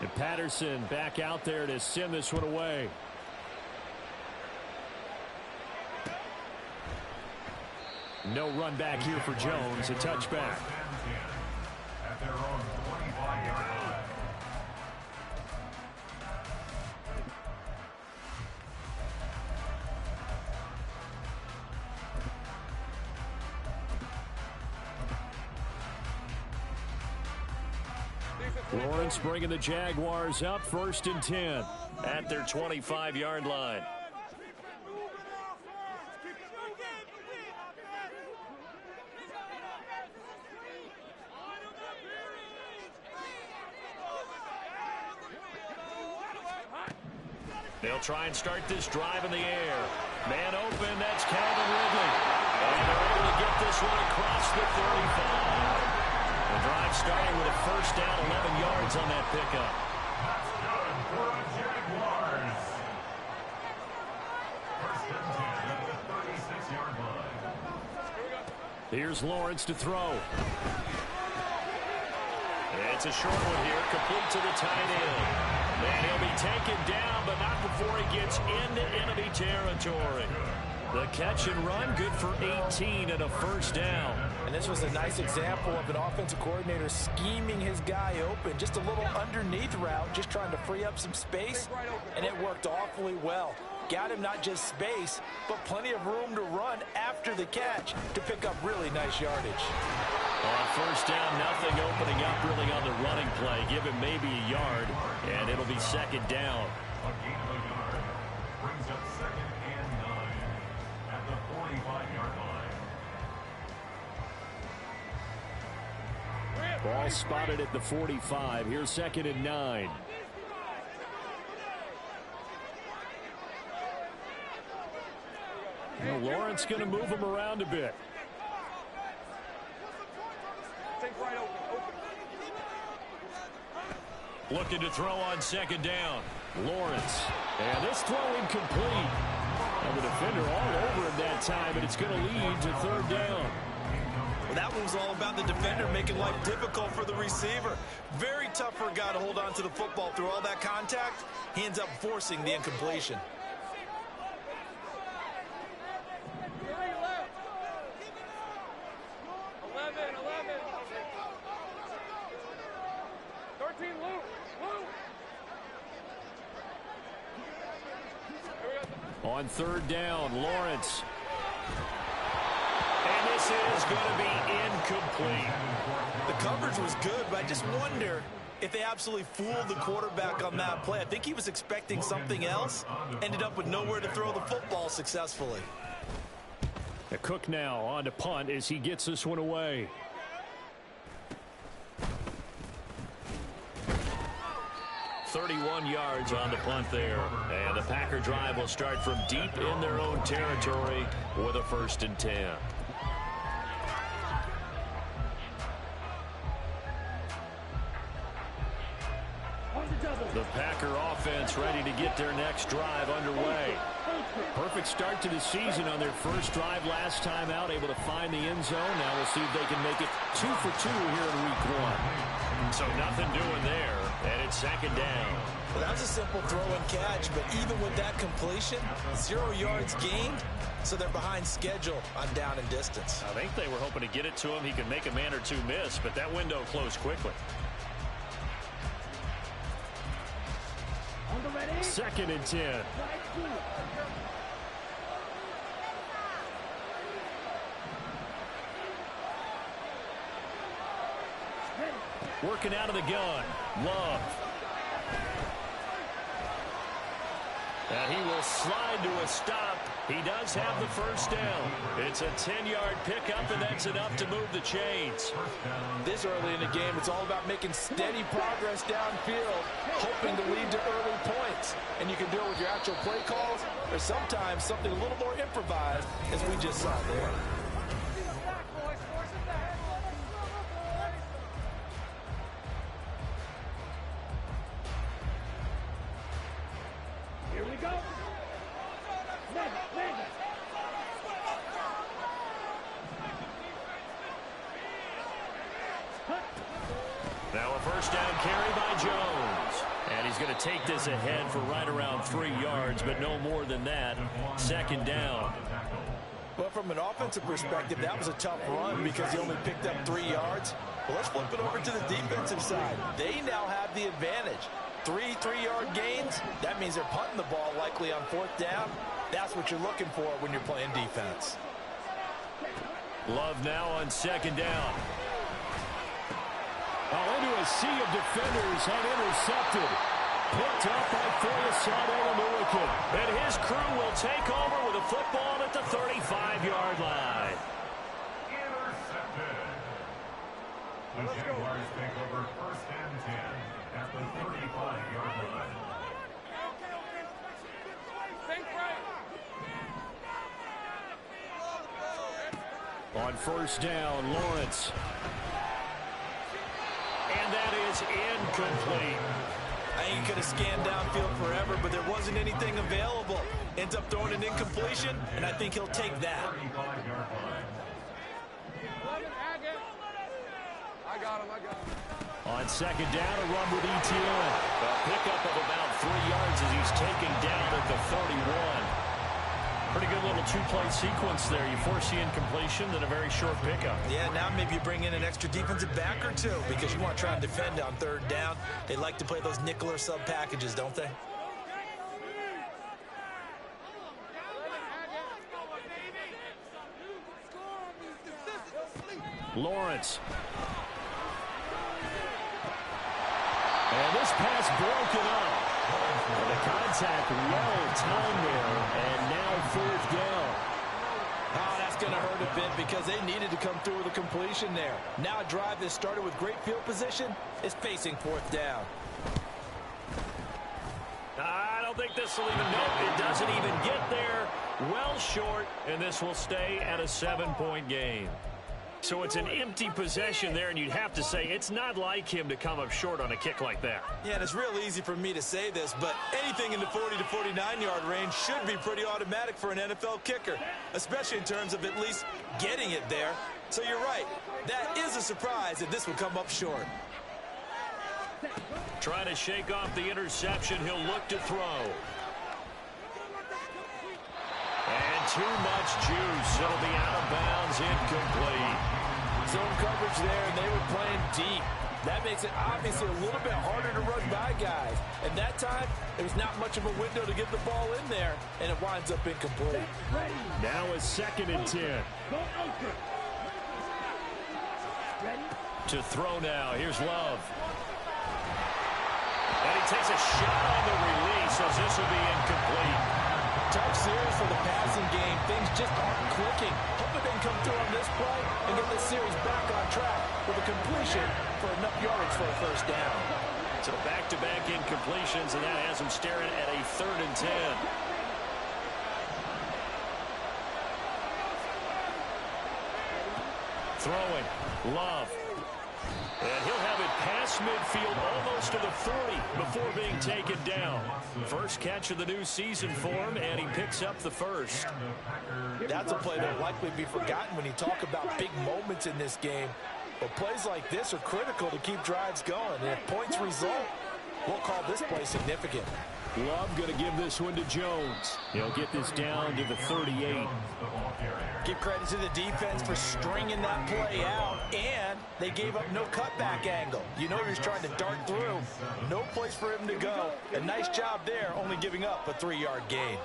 And Patterson back out there to send this one away. No run back here for Jones. A touchback. At their own 25-yard line. Lawrence bringing the Jaguars up 1st and 10 at their 25-yard line. They'll try and start this drive in the air. Man open, that's Calvin Ridley. And they're able to get this one across the 35. The drive starting with a 1st down, 11 yards on that pickup. That's good for the Jaguars. 1st and 10 at the 36-yard line. Here's Lawrence to throw. It's a short one here, complete to the tight end. And he'll be taken down, but not before he gets into enemy territory. The catch and run, good for 18 and a 1st down. And this was a nice example of an offensive coordinator scheming his guy open. Just a little underneath route, just trying to free up some space, and it worked awfully well. Got him not just space, but plenty of room to run after the catch to pick up really nice yardage. On 1st down, nothing opening up really on the running play. Give him maybe a yard, and it'll be 2nd down. A gain of a yard brings up 2nd and 9 at the 45-yard line. Ball spotted at the 45. Here's 2nd and 9. Well, Lawrence going to move him around a bit. Looking to throw on 2nd down. Lawrence. And this throw incomplete. And the defender all over him that time, and it's going to lead to 3rd down. Well, that one was all about the defender making life difficult for the receiver. Very tough for a guy to hold on to the football through all that contact. He ends up forcing the incompletion. On 3rd down, Lawrence. And this is going to be incomplete. The coverage was good, but I just wonder if they absolutely fooled the quarterback on that play. I think he was expecting something else. Ended up with nowhere to throw the football successfully. Cook now on to punt as he gets this one away. .31 yards on the punt there. And the Packer drive will start from deep in their own territory with a 1st and 10. The Packer offense ready to get their next drive underway. Perfect start to the season on their first drive last time out, able to find the end zone. Now we'll see if they can make it 2 for 2 here in week 1. So nothing doing there, and it's 2nd down. Well, that was a simple throw and catch, but even with that completion, 0 yards gained, so they're behind schedule on down and distance. I think they were hoping to get it to him. He could make a man or two miss, but that window closed quickly. 2nd and 10. Working out of the gun. Love. And he will slide to a stop. He does have the 1st down. It's a 10-yard pickup, and that's enough to move the chains. This early in the game, it's all about making steady progress downfield, hoping to lead to early points. And you can do it with your actual play calls, or sometimes something a little more improvised, as we just saw there. Here we go. Now a 1st down carry by Jones. is going to take this ahead for right around 3 yards, but no more than that. Second down. Well, from an offensive perspective, that was a tough run because he only picked up 3 yards. Well, let's flip it over to the defensive side. They now have the advantage. 3 3-yard gains, that means they're punting the ball likely on 4th down. That's what you're looking for when you're playing defense. Love now on second down. Into a sea of defenders and intercepted. Picked up by Foyesade Oluwakin. And his crew will take over with a football at the 35-yard line. Intercepted. The Jaguars take over 1st and 10 at the 35-yard line. On first down, Lawrence. And that is incomplete. I think he could have scanned downfield forever, but there wasn't anything available. Ends up throwing an incompletion, and I think he'll take that. 35-yard line. I got him. On second down, a run with ETN. A pickup of about 3 yards as he's taken down at the 31. Pretty good little two-play sequence there. You force the incompletion, then a very short pickup. Yeah, now maybe you bring in an extra defensive back or two because you want to try and defend on 3rd down. They like to play those nickel or sub packages, don't they? Lawrence. And this pass broken up. And the contact well timed there, and now 4th down. Oh, that's going to hurt a bit because they needed to come through with a completion there. Now a drive that started with great field position is facing 4th down. I don't think this will even, nope, it doesn't even get there. Well short, and this will stay at a 7-point game. So it's an empty possession there, and you'd have to say it's not like him to come up short on a kick like that. Yeah, and it's real easy for me to say this, but anything in the 40 to 49-yard range should be pretty automatic for an NFL kicker, especially in terms of at least getting it there. So you're right. That is a surprise that this would come up short. Trying to shake off the interception. He'll look to throw. And too much juice. It'll be out of bounds, incomplete. Zone coverage there, and they were playing deep. That makes it obviously a little bit harder to run by guys. And that time, there was not much of a window to get the ball in there, and it winds up incomplete. Now a 2nd and 10. To throw now. Here's Love. And he takes a shot on the release as this will be incomplete. Tough series for the passing game. Things just aren't clicking. Hoping they can come through on this play and get this series back on track with a completion for enough yardage for a 1st down. So back-to-back incompletions, and that has him staring at a 3rd and 10. Throwing. Love. And he'll have it past midfield almost to the 40 before being taken down. First catch of the new season for him, and he picks up the 1st. That's a play that will likely be forgotten when you talk about big moments in this game. But plays like this are critical to keep drives going. And if points result, we'll call this play significant. Love going to give this one to Jones. He'll get this down to the 38. Give credit to the defense for stringing that play out, and they gave up no cutback angle. You know he was trying to dart through. No place for him to go. A nice job there, only giving up a 3-yard gain.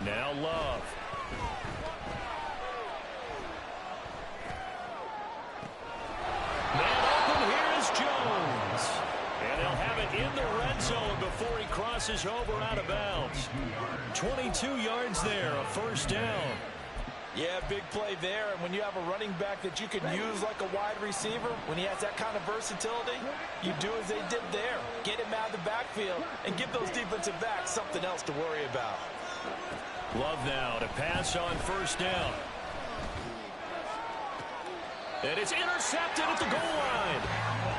Now Love. Man open, here is Jones. And they'll have it in the red zone before he crosses over out of bounds. 22 yards there, a 1st down. Yeah, big play there. And when you have a running back that you can use like a wide receiver, when he has that kind of versatility, you do as they did there. Get him out of the backfield and give those defensive backs something else to worry about. Love now to pass on 1st down. And it's intercepted at the goal line.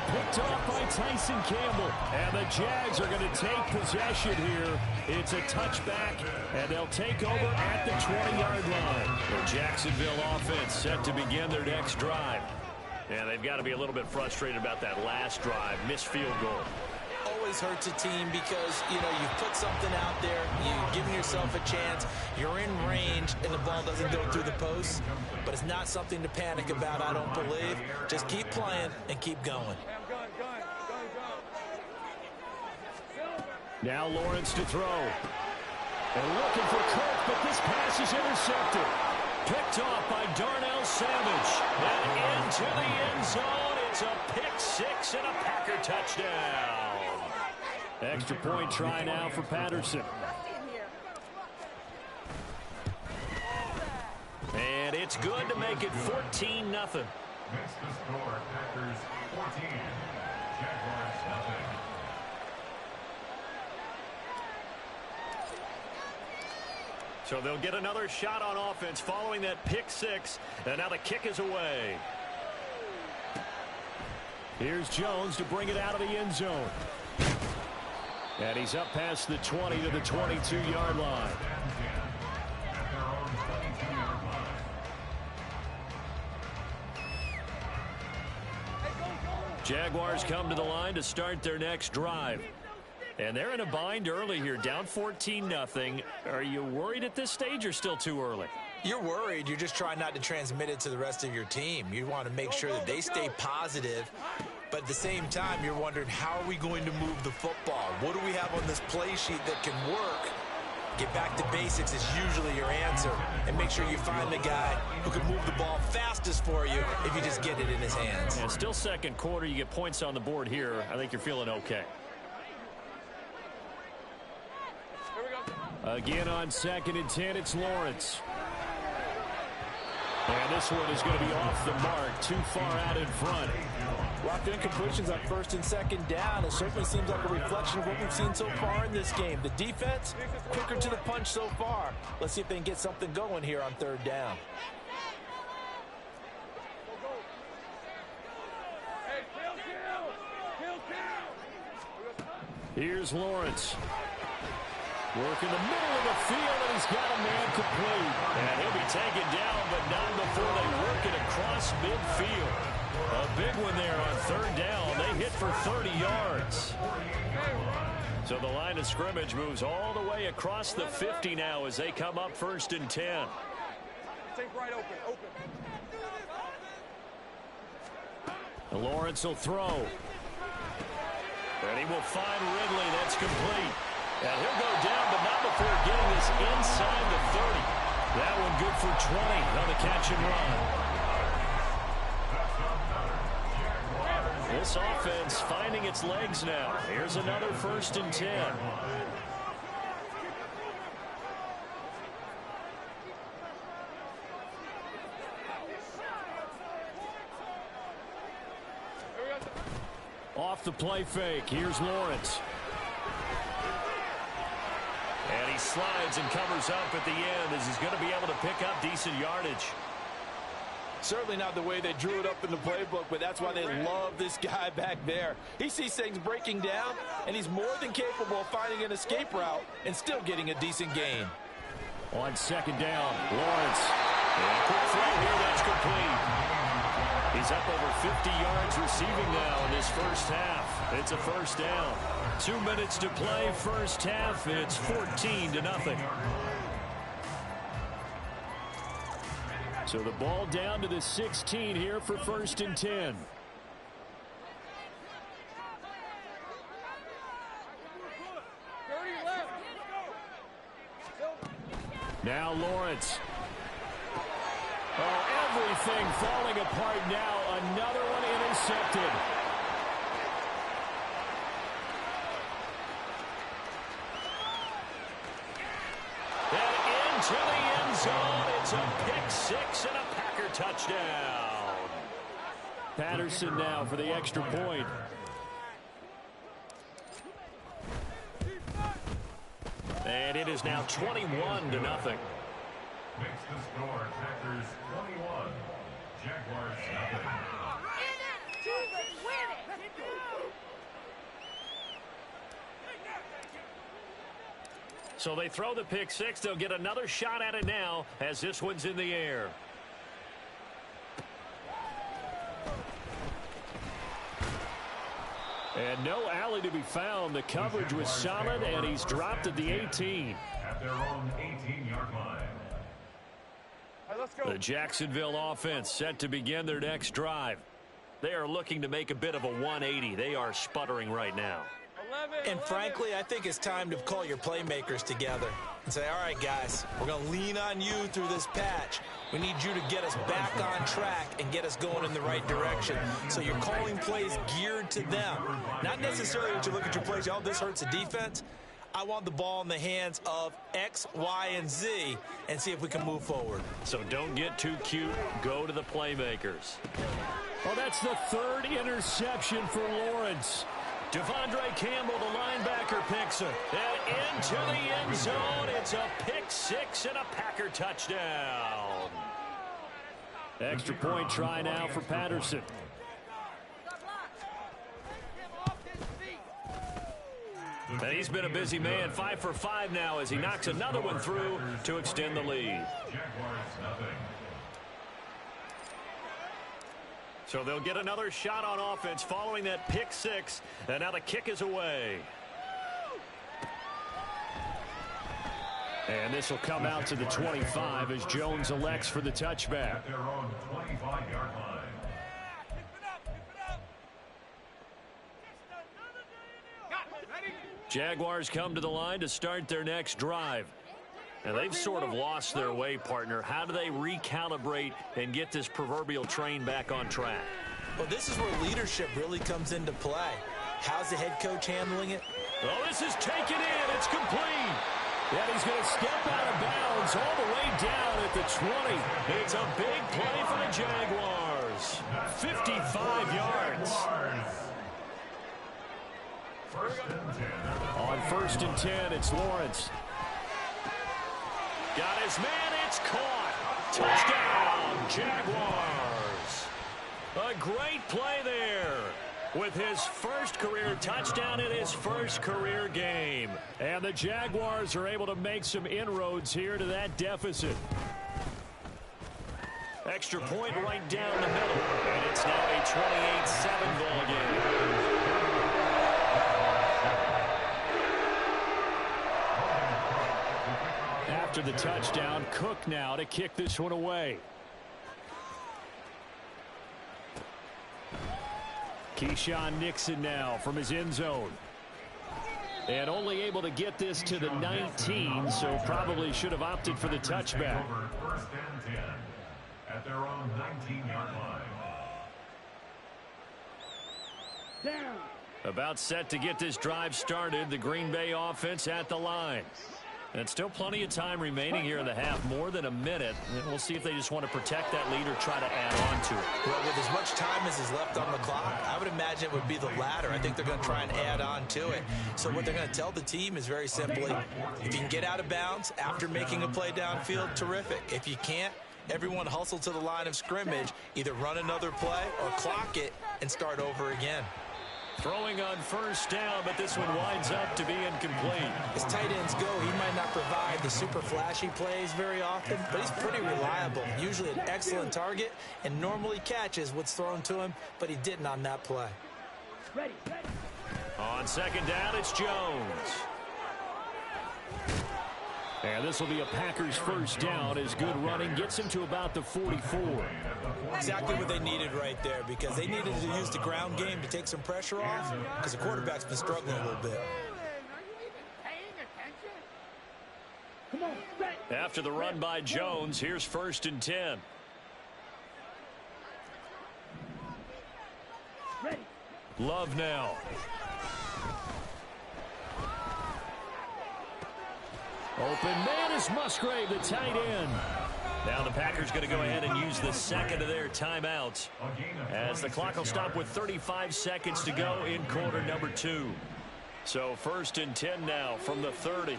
Picked off by Tyson Campbell. And the Jags are going to take possession here. It's a touchback, and they'll take over at the 20-yard line. The Jacksonville offense set to begin their next drive. And they've got to be a little bit frustrated about that last drive, missed field goal. Always hurts a team because, you know, you put something out there, you've given yourself a chance, you're in range, and the ball doesn't go through the post. But it's not something to panic about, I don't believe. Just keep playing and keep going. Now Lawrence to throw. And looking for Kirk, but this pass is intercepted. Picked off by Darnell Savage. And into the end zone. It's a pick six and a Packer touchdown. Extra point try now for Patterson. And it's good to make it 14-0. Next to score, Packers 14, Jaguars nothing. So they'll get another shot on offense following that pick six. And now the kick is away. Here's Jones to bring it out of the end zone. And he's up past the 20 to the 22-yard line. At their own 22-yard line. Jaguars come to the line to start their next drive. And they're in a bind early here, down 14-0. Are you worried at this stage or still too early? You're worried. You're just trying not to transmit it to the rest of your team. You want to make sure that they stay positive. But at the same time, you're wondering, how are we going to move the football? What do we have on this play sheet that can work? Get back to basics is usually your answer. And make sure you find the guy who can move the ball fastest for you if you just get it in his hands. And still second quarter, you get points on the board here. I think you're feeling okay. Again on 2nd and 10, it's Lawrence. And this one is going to be off the mark, too far out in front. Locked in completions on 1st and 2nd down. It certainly seems like a reflection of what we've seen so far in this game. The defense, quicker to the punch so far. Let's see if they can get something going here on 3rd down. Here's Lawrence. Work in the middle of the field, and he's got a man complete. And he'll be taken down, but not before they work it across midfield. A big one there on 3rd down. They hit for 30 yards. So the line of scrimmage moves all the way across the 50 now as they come up 1st and 10. Take right open. Lawrence will throw. And he will find Ridley. That's complete. And he'll go down, but not before getting this inside the 30. That one good for 20 on the catch and run. This offense finding its legs now. Here's another 1st and 10. Off the play fake. Here's Lawrence. And he slides and covers up at the end as he's going to be able to pick up decent yardage. Certainly not the way they drew it up in the playbook, but that's why they love this guy back there. He sees things breaking down, and he's more than capable of finding an escape route and still getting a decent gain. On 2nd down, Lawrence. And a quick throw here, that's complete. He's up over 50 yards receiving now in this first half. It's a 1st down. 2 minutes to play, first half. It's 14-0. So the ball down to the 16 here for 1st and 10. Now Lawrence. Oh, everything falling apart now. Another one intercepted. And into the end zone. It's a pick six and a Packer touchdown. Patterson now for the extra point. And it is now 21-0. Makes the score, Packers 21, Jaguars nothing. So they throw the pick six. They'll get another shot at it now as this one's in the air. And no alley to be found. The coverage was solid, and he's dropped at the 18. At their own 18-yard line. All right, let's go. The Jacksonville offense set to begin their next drive. They are looking to make a bit of a 180. They are sputtering right now. 11, And frankly, I think it's time to call your playmakers together and say, all right, guys, we're going to lean on you through this patch. We need you to get us back on track and get us going in the right direction. So you're calling plays geared to them. Not necessarily that you look at your plays, oh, this hurts the defense. I want the ball in the hands of X, Y, and Z and see if we can move forward. So don't get too cute. Go to the playmakers. Well, that's the third interception for Lawrence. Devondre Campbell, the linebacker, picks it. And into the end zone. It's a pick six and a Packer touchdown. Extra point try now for Patterson. And he's been a busy man. 5 for 5 now as he knocks another one through to extend the lead. So they'll get another shot on offense following that pick six. And now the kick is away. And this will come out to the 25 as Jones elects for the touchback. At their own 25-yard line. Jaguars come to the line to start their next drive. And they've sort of lost their way, partner. How do they recalibrate and get this proverbial train back on track? Well, this is where leadership really comes into play. How's the head coach handling it? Oh, this is taken in. It's complete. And he's going to step out of bounds all the way down at the 20. It's a big play for the Jaguars. 55 yards. On 1st and 10, it's Lawrence. Got his man, it's caught. Touchdown, Jaguars. A great play there with his first career touchdown in his first career game. And the Jaguars are able to make some inroads here to that deficit. Extra point right down the middle. And it's now a 28-7 ball game. After the touchdown, Cook now to kick this one away. Keyshawn Nixon now from his end zone. And only able to get this to the 19, so probably should have opted for the touchback. 1st and 10 at their own 19-yard line. About set to get this drive started, the Green Bay offense at the line. And still plenty of time remaining here in the half, more than a minute. And we'll see if they just want to protect that lead or try to add on to it. Well, with as much time as is left on the clock, I would imagine it would be the latter. I think they're going to try and add on to it. So what they're going to tell the team is very simply, if you can get out of bounds after making a play downfield, terrific. If you can't, everyone hustle to the line of scrimmage, either run another play or clock it and start over again. Throwing on 1st down, but this one winds up to be incomplete. As tight ends go, he might not provide the super flashy plays very often, but he's pretty reliable. Usually an excellent target and normally catches what's thrown to him, but he didn't on that play. On 2nd down, it's Jones. And this will be a Packers 1st down as good running gets him to about the 44. Exactly what they needed right there, because they needed to use the ground game to take some pressure off, because the quarterback's been struggling a little bit. After the run by Jones, here's 1st and 10. Love now. Open man is Musgrave, the tight end. Now the Packers going to go ahead and use the second of their timeouts as the clock will stop with 35 seconds to go in quarter number 2. So 1st and 10 now from the 30.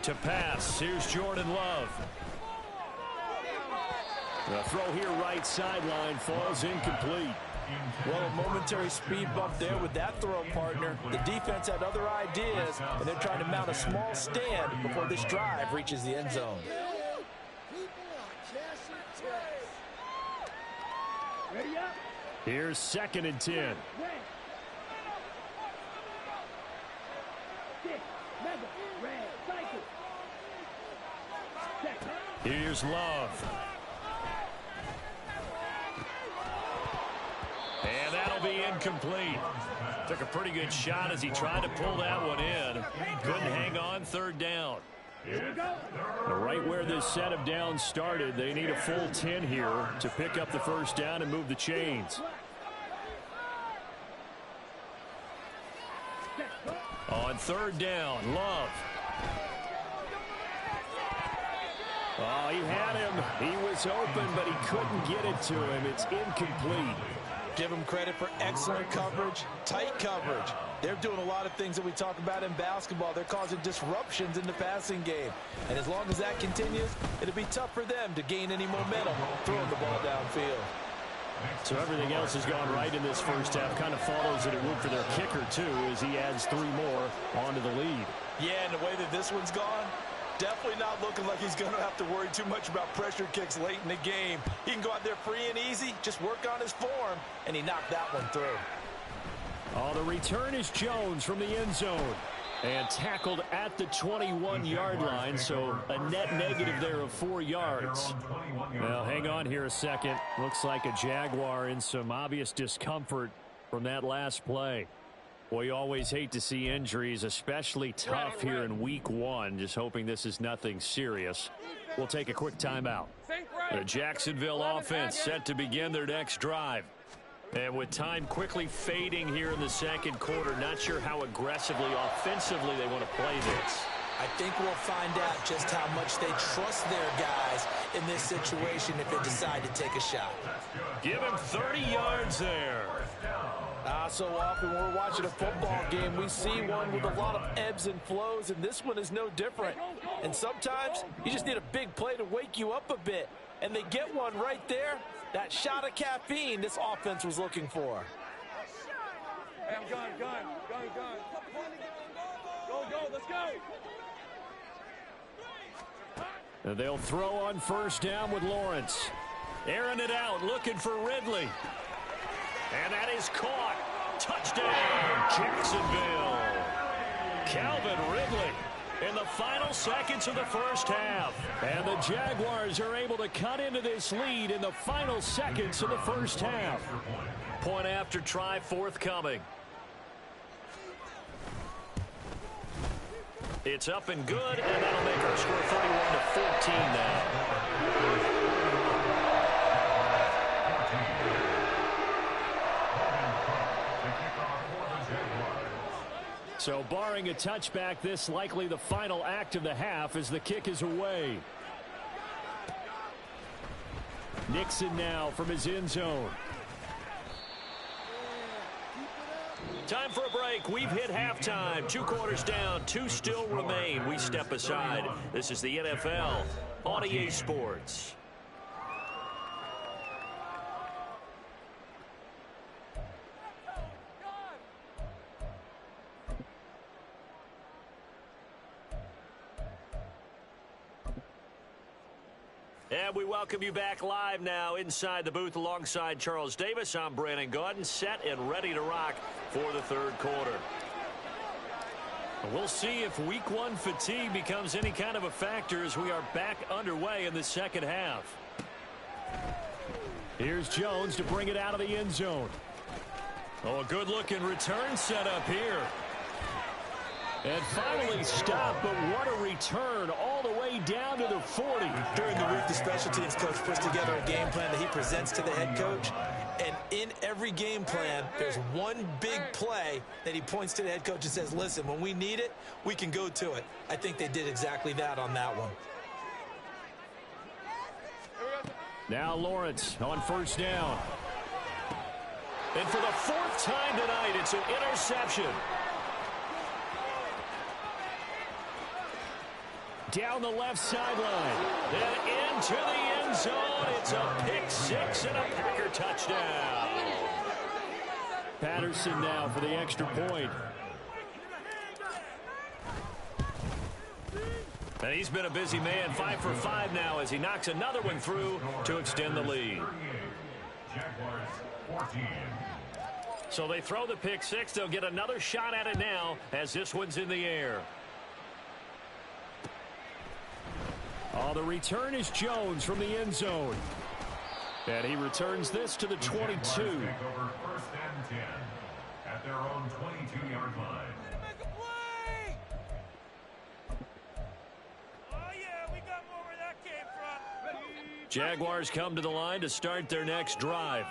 To pass, here's Jordan Love. The throw here right sideline falls incomplete. Well, a momentary speed bump there with that throw, partner. The defense had other ideas, and they're trying to mount a small stand before this drive reaches the end zone. Here's 2nd and 10. Here's Love. And that'll be incomplete. Took a pretty good shot as he tried to pull that one in. Couldn't hang on, 3rd down. Right where this set of downs started, they need a full 10 here to pick up the 1st down and move the chains. On 3rd down, Love. Oh, he had him. He was open, but he couldn't get it to him. It's incomplete. Give them credit for excellent coverage, tight coverage. They're doing a lot of things that we talk about in basketball. They're causing disruptions in the passing game. And as long as that continues, it'll be tough for them to gain any momentum throwing the ball downfield. So everything else has gone right in this 1st half. Kind of follows that it would for their kicker, too, as he adds 3 more onto the lead. Yeah, and the way that this one's gone, definitely not looking like he's going to have to worry too much about pressure kicks late in the game. He can go out there free and easy, just work on his form, and he knocked that one through. Oh, the return is Jones from the end zone. And tackled at the 21-yard line, so a net negative there of 4 yards. Well, hang on here a second. Looks like a Jaguar in some obvious discomfort from that last play. Boy, you always hate to see injuries, especially tough here in week 1. Just hoping this is nothing serious. We'll take a quick timeout. The Jacksonville offense set to begin their next drive. And with time quickly fading here in the 2nd quarter, not sure how aggressively, offensively they want to play this. I think we'll find out just how much they trust their guys in this situation if they decide to take a shot. Give him 30 yards there. So often when we're watching a football game, we see one with a lot of ebbs and flows, and this one is no different. And sometimes you just need a big play to wake you up a bit. And they get one right there. That shot of caffeine this offense was looking for. Hey, I'm going. Go, let's go. And they'll throw on 1st down with Lawrence. Airing it out, looking for Ridley. And that is caught. Touchdown, Jacksonville. Calvin Ridley in the final seconds of the 1st half. And the Jaguars are able to cut into this lead in the final seconds of the 1st half. Point after try forthcoming. It's up and good, and that'll make our score 31-14 now. So barring a touchback, this likely the final act of the half as the kick is away. Nixon now from his end zone. Time for a break. We've hit halftime. 2 quarters down. 2 still remain. We step aside. This is the NFL on EA Sports. And we welcome you back live now inside the booth alongside Charles Davis. I'm Brandon Gaudin, set and ready to rock for the 3rd quarter. We'll see if week 1 fatigue becomes any kind of a factor as we are back underway in the 2nd half. Here's Jones to bring it out of the end zone. Oh, a good-looking return set up here. And finally stopped, but what a return all the way down to the 40. During the week, the special teams coach puts together a game plan that he presents to the head coach. And in every game plan, there's one big play that he points to the head coach and says, listen, when we need it, we can go to it. I think they did exactly that on that one. Now Lawrence on 1st down. And for the 4th time tonight, it's an interception. Down the left sideline. Then into the end zone. It's a pick 6 and a Packer touchdown. Patterson now for the extra point. And he's been a busy man. 5 for 5 now as he knocks another one through to extend the lead. Jaguars 14. So they throw the pick six. They'll get another shot at it now as this one's in the air. Oh, the return is Jones from the end zone. And he returns this to the 22. Take over first and 10 at their own 22-yard line. Make a play! Oh, yeah, we got more where that came from. Jaguars come to the line to start their next drive.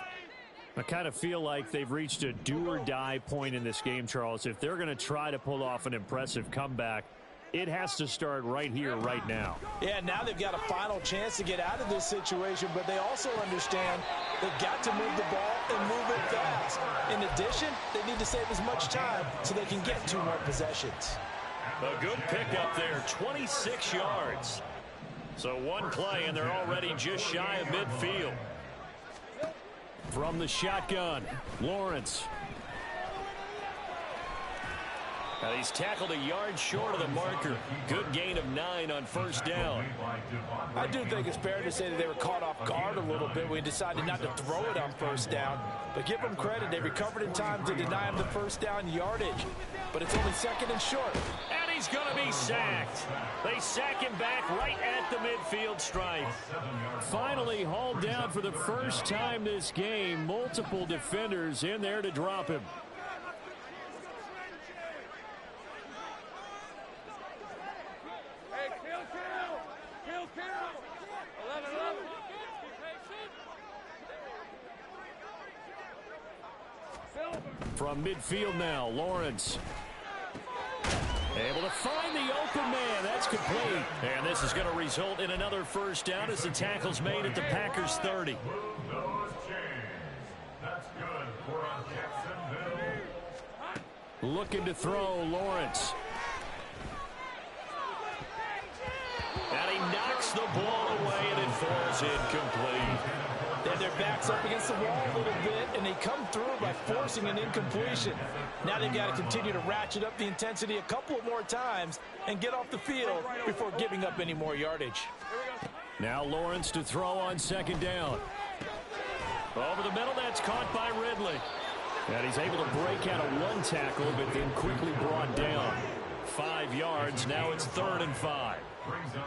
I kind of feel like they've reached a do-or-die point in this game, Charles. If they're going to try to pull off an impressive comeback, it has to start right here, right now. Yeah, now they've got a final chance to get out of this situation, but they also understand they've got to move the ball and move it fast. In addition, they need to save as much time so they can get 2 more possessions. A good pickup there, 26 yards. So one play, and they're already just shy of midfield. From the shotgun, Lawrence. Now he's tackled a yard short of the marker. Good gain of 9 on first down. I do think it's fair to say that they were caught off guard a little bit when he decided not to throw it on first down. But give them credit, they recovered in time to deny him the first down yardage. But it's only second and short. And he's going to be sacked. They sack him back right at the midfield stripe. Finally hauled down for the first time this game. Multiple defenders in there to drop him. Hey, kill! 11. From midfield now, Lawrence. Able to find the open man. That's complete. And this is going to result in another first down as the tackle's made at the Packers' 30. Move those chains. That's good for a Jacksonville. Looking to throw, Lawrence. And he knocks the ball away, and it falls incomplete. Then their backs up against the wall a little bit, and they come through by forcing an incompletion. Now they've got to continue to ratchet up the intensity a couple more times and get off the field before giving up any more yardage. Now Lawrence to throw on second down. Over the middle, that's caught by Ridley. And he's able to break out of one tackle, but then quickly brought down. 5 yards, now it's 3rd and 5.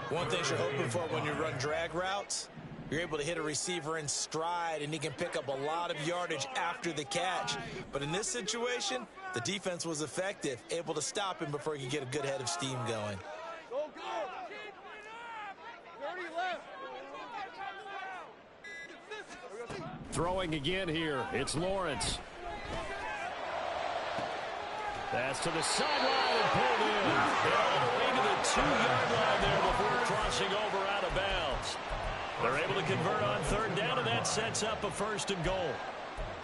One thing you're hoping for when you run drag routes, you're able to hit a receiver in stride, and he can pick up a lot of yardage after the catch. But in this situation, the defense was effective, able to stop him before he could get a good head of steam going. Go! 30 left. Throwing again here, it's Lawrence. That's to the sideline and pulled in. All the way to the 2-yard line there before crossing over out of bounds. They're able to convert on 3rd down, and that sets up a 1st and goal.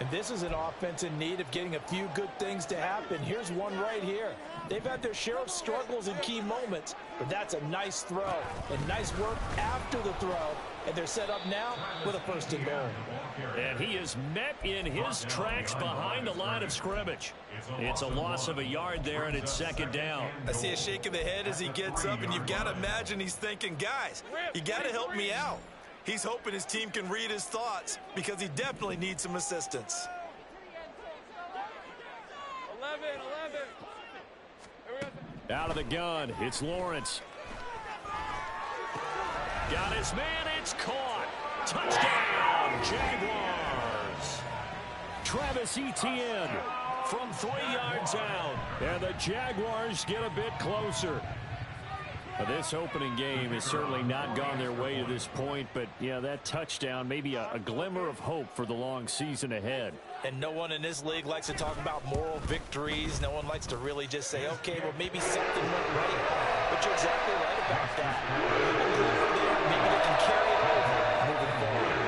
And this is an offense in need of getting a few good things to happen. Here's one right here. They've had their share of struggles in key moments, but that's a nice throw and nice work after the throw. And they're set up now with a 1st and goal. And he is met in his tracks behind the line of scrimmage. It's a loss of a yard there, and it's 2nd down. I see a shake of the head as he gets up, and you've got to imagine he's thinking, guys, you got to help me out. He's hoping his team can read his thoughts because he definitely needs some assistance. 11. Out of the gun, it's Lawrence. Got his man, it's caught. Touchdown, Jaguars. Travis Etienne From 3 yards out. and the Jaguars get a bit closer. This opening game has certainly not gone their way to this point, but yeah, that touchdown, maybe a glimmer of hope for the long season ahead. And no one in this league likes to talk about moral victories. No one likes to really just say, okay, well, maybe something went right. But you're exactly right about that. A glimmer there, maybe they can carry it over moving forward.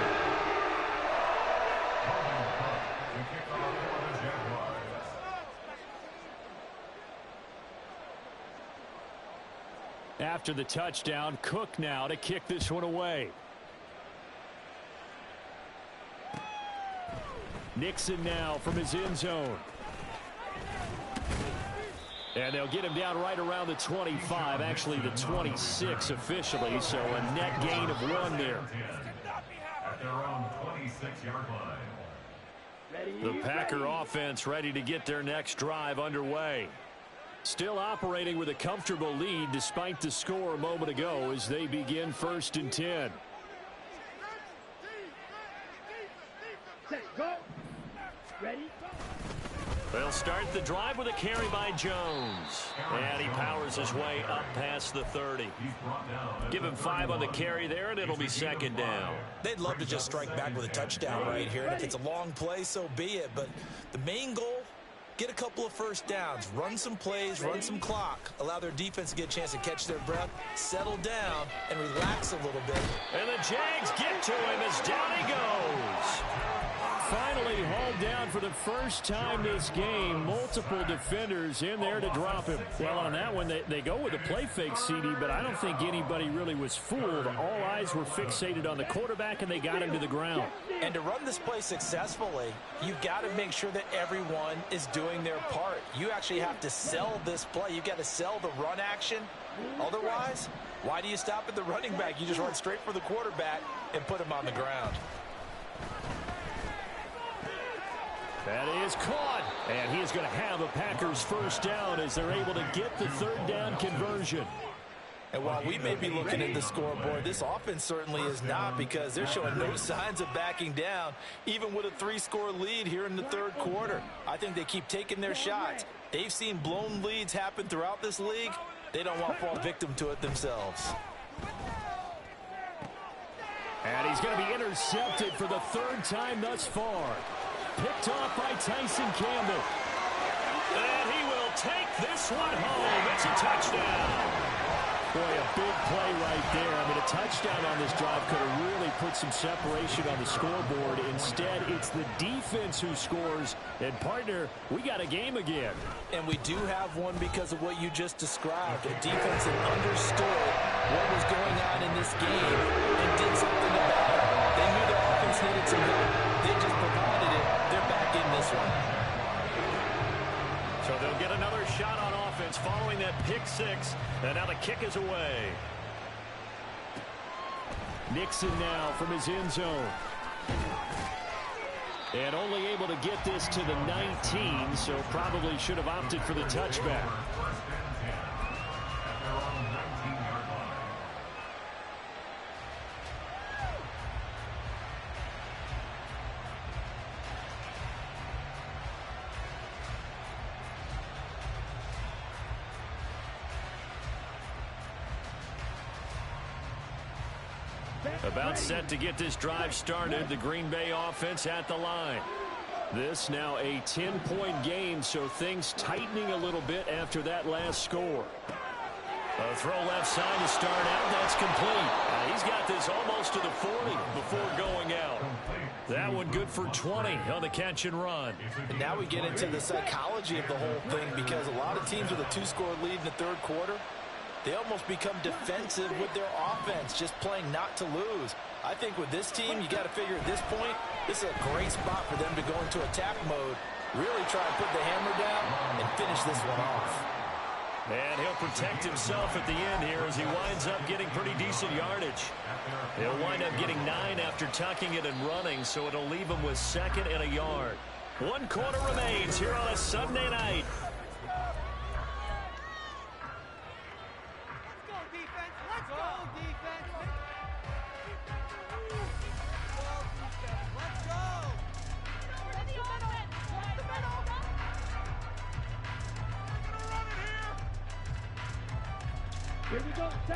After the touchdown, Cook now to kick this one away. Nixon now from his end zone. And they'll get him down right around the 25, actually the 26 officially, so a net gain of 1 there. At their own 26-yard line. The Packer offense ready to get their next drive underway. Still operating with a comfortable lead despite the score a moment ago as they begin 1st and 10. They'll start the drive with a carry by Jones. And he powers his way up past the 30. Give him 5 on the carry there, and it'll be 2nd down. They'd love to just strike back with a touchdown right here. And if it's a long play, so be it. But the main goal, get a couple of first downs, run some plays, run some clock, allow their defense to get a chance to catch their breath, settle down, and relax a little bit. And the Jags get to him as down he goes. Finally hauled down for the first time this game. Multiple defenders in there to drop him. Well, on that one, they go with a play fake, CD, but I don't think anybody really was fooled. All eyes were fixated on the quarterback, and they got him to the ground. And to run this play successfully, you've got to make sure that everyone is doing their part. You actually have to sell this play. You've got to sell the run action. Otherwise, why do you stop at the running back? You just run straight for the quarterback and put him on the ground. That is caught, and he is going to have a Packers first down as they're able to get the 3rd down conversion. And while we may be looking at the scoreboard, this offense certainly is not, because they're showing no signs of backing down, even with a 3-score lead here in the 3rd quarter. I think they keep taking their shots. They've seen blown leads happen throughout this league. They don't want to fall victim to it themselves. And he's going to be intercepted for the 3rd time thus far. Picked off by Tyson Campbell. And he will take this one home. It's a touchdown. Boy, a big play right there. I mean, a touchdown on this drive could have really put some separation on the scoreboard. Instead, it's the defense who scores. And, partner, we got a game again. And we do have one because of what you just described. A defense that understood what was going on in this game and did something about it. They knew their offense needed some help. They just provided it. They're back in this one. So they'll get another shot on offense following that pick 6. And now the kick is away. Nixon now from his end zone. And only able to get this to the 19, so probably should have opted for the touchback. About set to get this drive started. The Green Bay offense at the line. This now a 10-point game, so things tightening a little bit after that last score. A throw left side to start out. That's complete. He's got this almost to the 40 before going out. That one good for 20 on the catch and run. And now we get into the psychology of the whole thing, because a lot of teams with a 2-score lead in the 3rd quarter, they almost become defensive with their offense, just playing not to lose. I think with this team, you got to figure at this point, this is a great spot for them to go into attack mode, really try and put the hammer down and finish this one off. And he'll protect himself at the end here as he winds up getting pretty decent yardage. He'll wind up getting 9 after tucking it and running, so it'll leave him with 2nd and a yard. 1 quarter remains here on a Sunday night.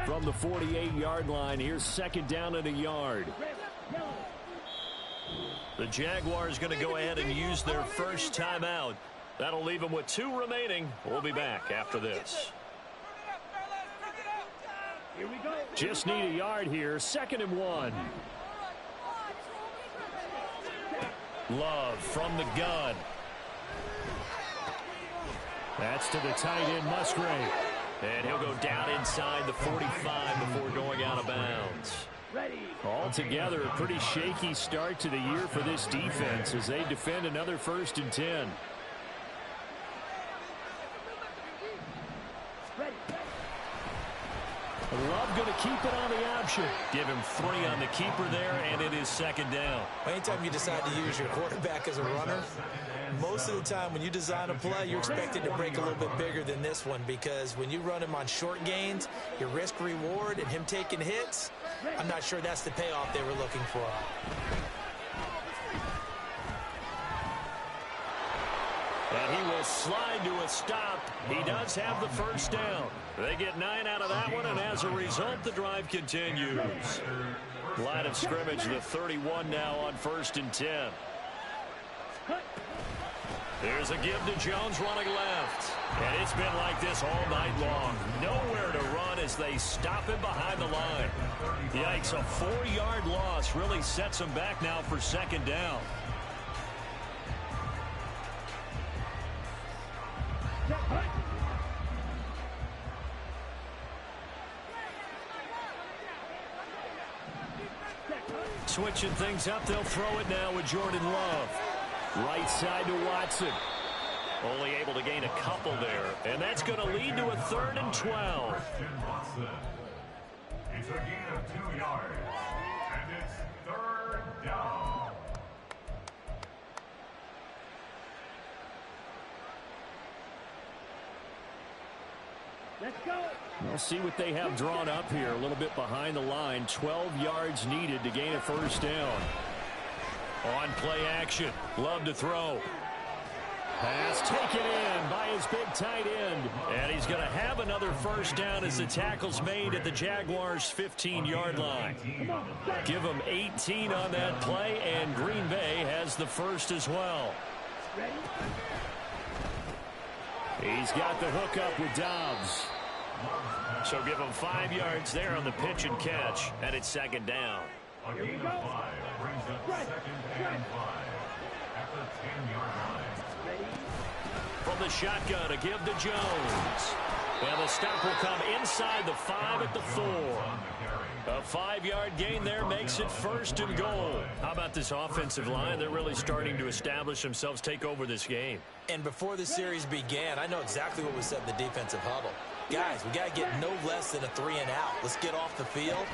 From the 48-yard line, here's 2nd down and a yard. The Jaguars going to go ahead and use their first timeout. That'll leave them with 2 remaining. We'll be back after this. Just need a yard here. 2nd and 1. Love from the gun. That's to the tight end, Musgrave. And he'll go down inside the 45 before going out of bounds. Altogether, a pretty shaky start to the year for this defense as they defend another 1st and 10. Love going to keep it on the option. Give him 3 on the keeper there, and it is second down. Anytime you decide to use your quarterback as a runner, most of the time when you design a play, you're expected to break a little bit bigger than this one, because when you run him on short gains, your risk-reward and him taking hits, I'm not sure that's the payoff they were looking for. And he will slide to a stop. He does have the first down. They get 9 out of that one, and as a result, the drive continues. Line of scrimmage, the 31 now on 1st and 10. There's a give to Jones running left. And it's been like this all night long. Nowhere to run as they stop him behind the line. Yikes, a 4-yard loss really sets him back now for second down. Switching things up, they'll throw it now with Jordan Love. Right side to Watson. Only able to gain a couple there, and that's going to lead to a 3rd and 12. It's a gain of 2 yards, and it's 3rd down. Let's go. We'll see what they have drawn up here. A little bit behind the line. 12 yards needed to gain a first down. On play action. Love to throw. Pass taken in by his big tight end. And he's going to have another first down as the tackle's made at the Jaguars' 15-yard line. Give them 18 on that play, and Green Bay has the first as well. He's got the hook up with Dobbs. So give him 5 yards there on the pitch and catch, and it's second down. A gain of 5 brings up 2nd and 5 at the 10-yard line. From the shotgun, a give to Jones. And the stop will come inside the 5 at the 4. A 5-yard gain there makes it 1st and goal. How about this offensive line? They're really starting to establish themselves, take over this game. And before the series began, I know exactly what was said in the defensive huddle. Guys, we got to get no less than a 3 and out. Let's get off the field.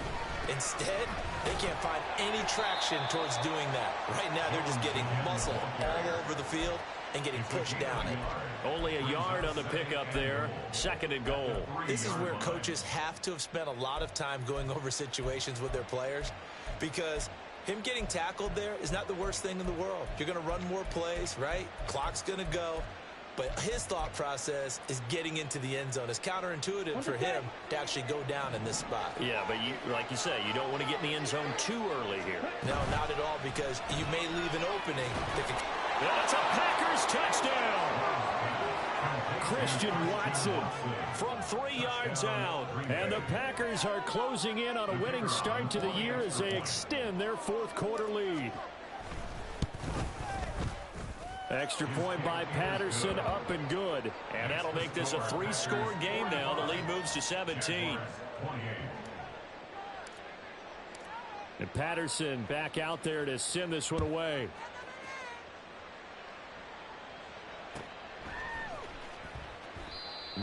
Instead, they can't find any traction towards doing that. Right now, they're just getting muscle all over the field and getting pushed down it. Only a yard on the pickup there. 2nd and goal. This is where coaches have to have spent a lot of time going over situations with their players, because him getting tackled there is not the worst thing in the world. You're going to run more plays, right? Clock's going to go. But his thought process is getting into the end zone. It's counterintuitive for him to actually go down in this spot. Yeah, but like you say, you don't want to get in the end zone too early here. No, not at all, because you may leave an opening. That's a Packers touchdown. Christian Watson from 3 yards out. And the Packers are closing in on a winning start to the year as they extend their 4th quarter lead. Extra point by Patterson, up and good. And that'll make this a 3-score game now. The lead moves to 17. And Patterson back out there to send this one away.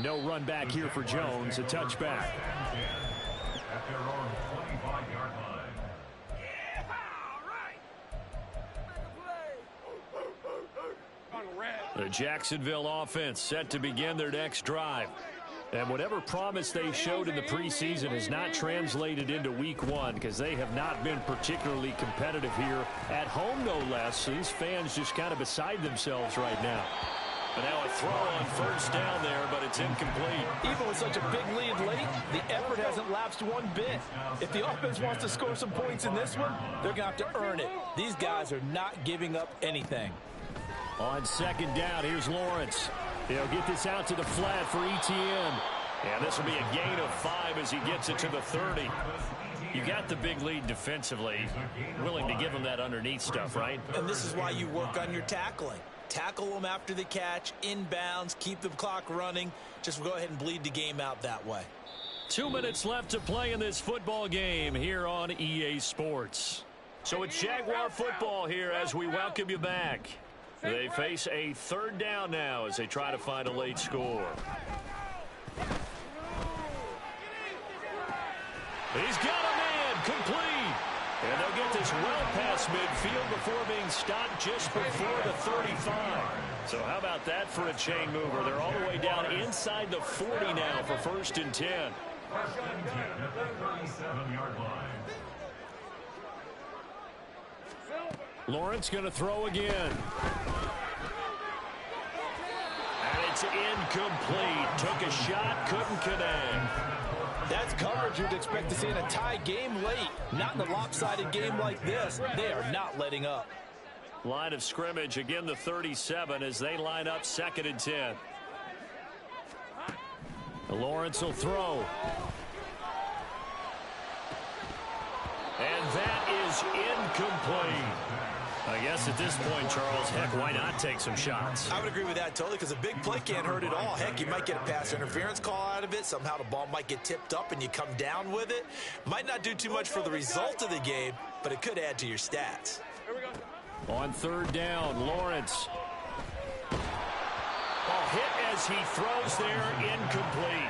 No run back here for Jones. A touchback. At their own 25-yard line. The Jacksonville offense set to begin their next drive. And whatever promise they showed in the preseason has not translated into week 1, because they have not been particularly competitive here at home, no less. These fans just kind of beside themselves right now. But now a throw on first down there, but it's incomplete. Even with such a big lead late, the effort hasn't lapsed one bit. If the offense wants to score some points in this one, they're going to have to earn it. These guys are not giving up anything. On second down, here's Lawrence. He'll get this out to the flat for Etienne. And this will be a gain of 5 as he gets it to the 30. You got the big lead defensively. Willing to give him that underneath stuff, right? And this is why you work on your tackling. Tackle them after the catch, inbounds, keep the clock running. Just go ahead and bleed the game out that way. 2 minutes left to play in this football game here on EA Sports. So it's Jaguar football here as we welcome you back. They face a 3rd down now as they try to find a late score. He's got a man complete. And they'll get this well past midfield before being stopped just before the 35. So how about that for a chain mover? They're all the way down inside the 40 now for 1st and 10. First and 10 at the 37-yard line. Lawrence going to throw again. And it's incomplete. Took a shot, couldn't connect. That's coverage you'd expect to see in a tie game late. Not in a lopsided game like this. They are not letting up. Line of scrimmage, again the 37 as they line up 2nd and 10. Lawrence will throw. And that is incomplete. I guess at this point, Charles, heck, why not take some shots? I would agree with that totally because a big play can't hurt at all. Heck, you might get a pass interference call out of it. Somehow the ball might get tipped up and you come down with it. Might not do too much for the result of the game, but it could add to your stats. On 3rd down, Lawrence. Hit as he throws there, incomplete.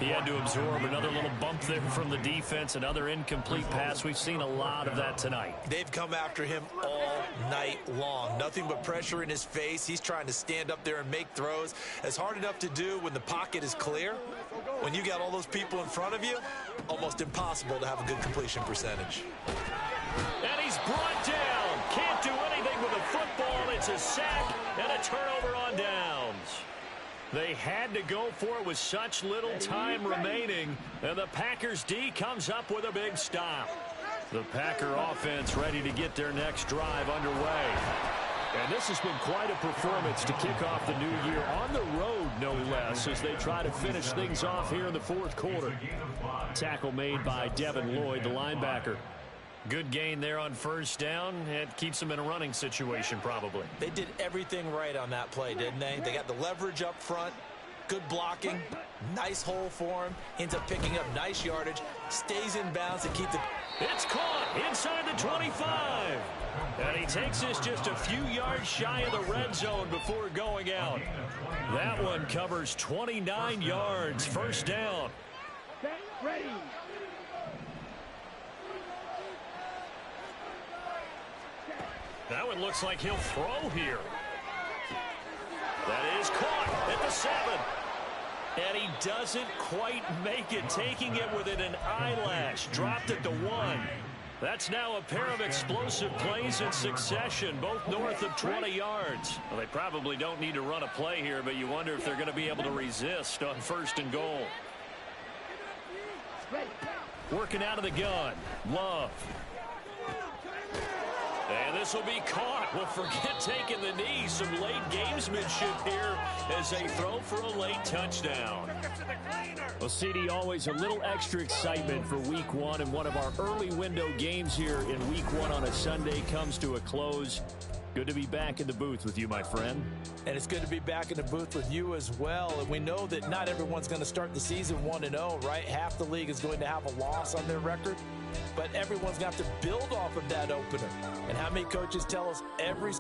He had to absorb another little bump there from the defense, another incomplete pass. We've seen a lot of that tonight. They've come after him all night long. Nothing but pressure in his face. He's trying to stand up there and make throws. It's hard enough to do when the pocket is clear. When you got all those people in front of you, almost impossible to have a good completion percentage. And he's brought down. Can't do anything with a football. It's a sack and a turnover on downs. They had to go for it with such little time remaining, and the Packers D comes up with a big stop. The Packer offense ready to get their next drive underway. And this has been quite a performance to kick off the new year on the road, no less, as they try to finish things off here in the 4th quarter. Tackle made by Devin Lloyd, the linebacker. Good gain there on 1st down. It keeps them in a running situation, probably. They did everything right on that play, didn't they? They got the leverage up front, good blocking, nice hole for him, ends up picking up nice yardage, stays in bounds to keep the... It's caught inside the 25. And he takes this just a few yards shy of the red zone before going out. That one covers 29 yards. 1st down. Ready. That one looks like he'll throw here. That is caught at the 7. And he doesn't quite make it, taking it within an eyelash. Dropped at the 1. That's now a pair of explosive plays in succession, both north of 20 yards. Well, they probably don't need to run a play here, but you wonder if they're going to be able to resist on 1st and goal. Working out of the gun. Love. And this will be caught. Well, forget taking the knee. Some late gamesmanship here as they throw for a late touchdown. Well, CD, always a little extra excitement for Week 1, and one of our early window games here in Week 1 on a Sunday comes to a close. Good to be back in the booth with you, my friend. And it's good to be back in the booth with you as well. And we know that not everyone's going to start the season 1-0, right? Half the league is going to have a loss on their record. But everyone's got to build off of that opener. And how many coaches tell us every